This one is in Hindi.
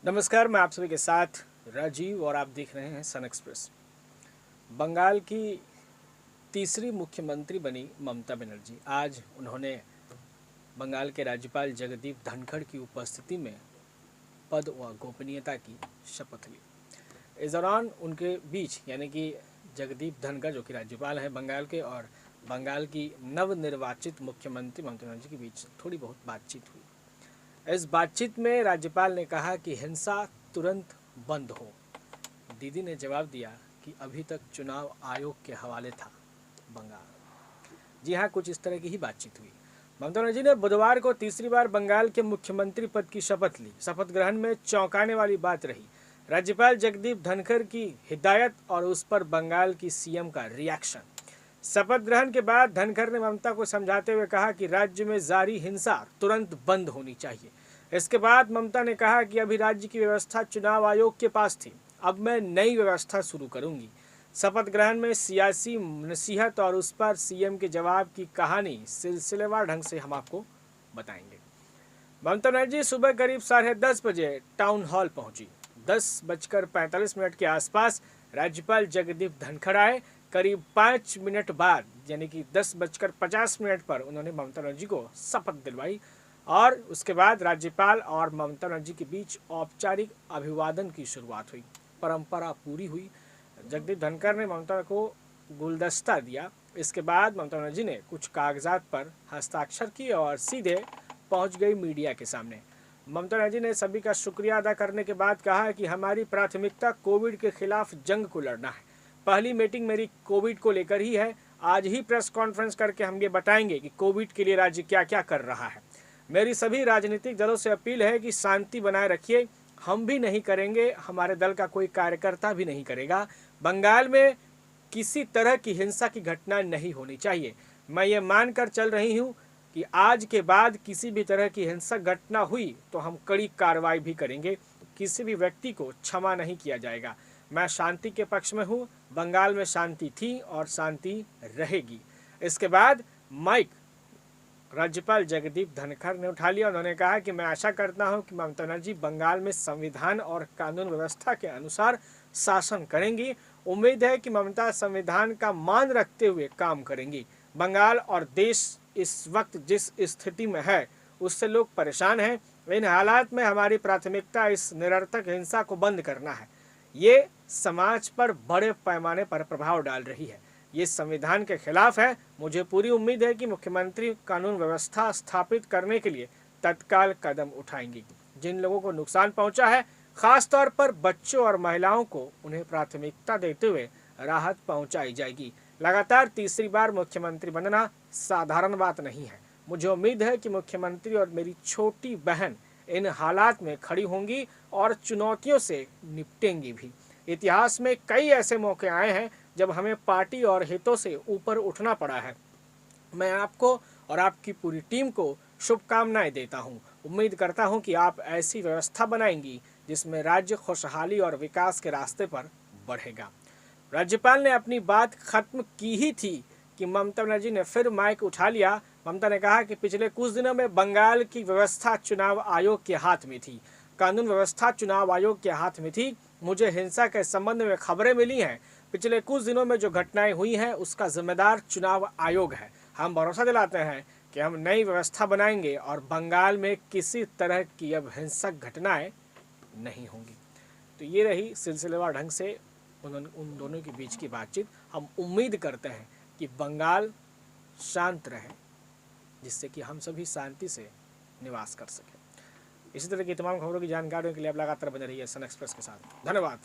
नमस्कार, मैं आप सभी के साथ राजीव और आप देख रहे हैं सन एक्सप्रेस। बंगाल की तीसरी मुख्यमंत्री बनी ममता बनर्जी। आज उन्होंने बंगाल के राज्यपाल जगदीप धनखड़ की उपस्थिति में पद व गोपनीयता की शपथ ली। इस दौरान उनके बीच यानी कि जगदीप धनखड़ जो कि राज्यपाल हैं बंगाल के और बंगाल की नवनिर्वाचित मुख्यमंत्री ममता बनर्जी के बीच थोड़ी बहुत बातचीत हुई। इस बातचीत में राज्यपाल ने कहा कि हिंसा तुरंत बंद हो। दीदी ने जवाब दिया कि अभी तक चुनाव आयोग के हवाले था बंगाल। जी हाँ, कुछ इस तरह की ही बातचीत हुई। ममता बनर्जी ने बुधवार को तीसरी बार बंगाल के मुख्यमंत्री पद की शपथ ली। शपथ ग्रहण में चौंकाने वाली बात रही राज्यपाल जगदीप धनखड़ की हिदायत और उस पर बंगाल की सीएम का रिएक्शन। शपथ ग्रहण के बाद धनखड़ ने ममता को समझाते हुए कहा कि राज्य में जारी हिंसा तुरंत बंद होनी चाहिए। इसके बाद ममता ने कहा कि अभी राज्य की व्यवस्था चुनाव आयोग के पास थी, अब मैं नई व्यवस्था शुरू करूंगी। शपथ ग्रहण में सियासी नसीहत और उस पर सीएम के जवाब की कहानी सिलसिलेवार ढंग से हम आपको बताएंगे। ममता बनर्जी सुबह करीब 10:30 बजे टाउन हॉल पहुंची। 10:45 के आसपास राज्यपाल जगदीप धनखड़ आए। करीब 5 मिनट बाद यानी कि 10:50 पर उन्होंने ममता बनर्जी को शपथ दिलवाई और उसके बाद राज्यपाल और ममता बनर्जी के बीच औपचारिक अभिवादन की शुरुआत हुई। परंपरा पूरी हुई। जगदीप धनखड़ ने ममता को गुलदस्ता दिया। इसके बाद ममता बनर्जी ने कुछ कागजात पर हस्ताक्षर किए और सीधे पहुंच गई मीडिया के सामने। ममता बनर्जी ने सभी का शुक्रिया अदा करने के बाद कहा कि हमारी प्राथमिकता कोविड के खिलाफ जंग को लड़ना है। पहली मीटिंग मेरी कोविड को लेकर ही है। आज ही प्रेस कॉन्फ्रेंस करके हम ये बताएंगे कि कोविड के लिए राज्य क्या क्या कर रहा है। मेरी सभी राजनीतिक दलों से अपील है कि शांति बनाए रखिए। हम भी नहीं करेंगे, हमारे दल का कोई कार्यकर्ता भी नहीं करेगा। बंगाल में किसी तरह की हिंसा की घटना नहीं होनी चाहिए। मैं ये मानकर चल रही हूँ कि आज के बाद किसी भी तरह की हिंसक घटना हुई तो हम कड़ी कार्रवाई भी करेंगे। किसी भी व्यक्ति को क्षमा नहीं किया जाएगा। मैं शांति के पक्ष में हूँ। बंगाल में शांति थी और शांति रहेगी। इसके बाद माइक राज्यपाल जगदीप धनखड़ ने उठा लिया। उन्होंने कहा कि मैं आशा करता हूं कि ममता बनर्जी बंगाल में संविधान और कानून व्यवस्था के अनुसार शासन करेंगी। उम्मीद है कि ममता संविधान का मान रखते हुए काम करेंगी। बंगाल और देश इस वक्त जिस स्थिति में है उससे लोग परेशान हैं। इन हालात में हमारी प्राथमिकता इस निरर्थक हिंसा को बंद करना है। ये समाज पर बड़े पैमाने पर प्रभाव डाल रही है। ये संविधान के खिलाफ है। मुझे पूरी उम्मीद है कि मुख्यमंत्री कानून व्यवस्था स्थापित करने के लिए तत्काल कदम उठाएंगी। जिन लोगों को नुकसान पहुंचा है, खास तौर पर बच्चों और महिलाओं को, उन्हें प्राथमिकता देते हुए राहत पहुंचाई जाएगी। लगातार तीसरी बार मुख्यमंत्री बनना साधारण बात नहीं है। मुझे उम्मीद है कि मुख्यमंत्री और मेरी छोटी बहन इन हालात में खड़ी होंगी और चुनौतियों से निपटेंगी भी। इतिहास में कई ऐसे मौके आए हैं जब हमें पार्टी और हितों से ऊपर उठना पड़ा है। मैं आपको और आपकी पूरी टीम को शुभकामनाएं देता हूं। उम्मीद करता हूं कि आप ऐसी व्यवस्था बनाएंगी जिसमें राज्य खुशहाली और विकास के रास्ते पर बढ़ेगा। राज्यपाल ने अपनी बात खत्म की ही थी कि ममता बनर्जी ने फिर माइक उठा लिया। ममता ने कहा कि पिछले कुछ दिनों में बंगाल की व्यवस्था चुनाव आयोग के हाथ में थी। कानून व्यवस्था चुनाव आयोग के हाथ में थी। मुझे हिंसा के संबंध में खबरें मिली हैं। पिछले कुछ दिनों में जो घटनाएं हुई हैं उसका जिम्मेदार चुनाव आयोग है। हम भरोसा दिलाते हैं कि हम नई व्यवस्था बनाएंगे और बंगाल में किसी तरह की अब हिंसक घटनाएं नहीं होंगी। तो ये रही सिलसिलेवार ढंग से उन दोनों के बीच की बातचीत। हम उम्मीद करते हैं कि बंगाल शांत रहे, जिससे कि हम सभी शांति से निवास कर सकें। इसी तरह की तमाम खबरों की जानकारियों के लिए आप लगातार बने रहिए सन एक्सप्रेस के साथ। धन्यवाद।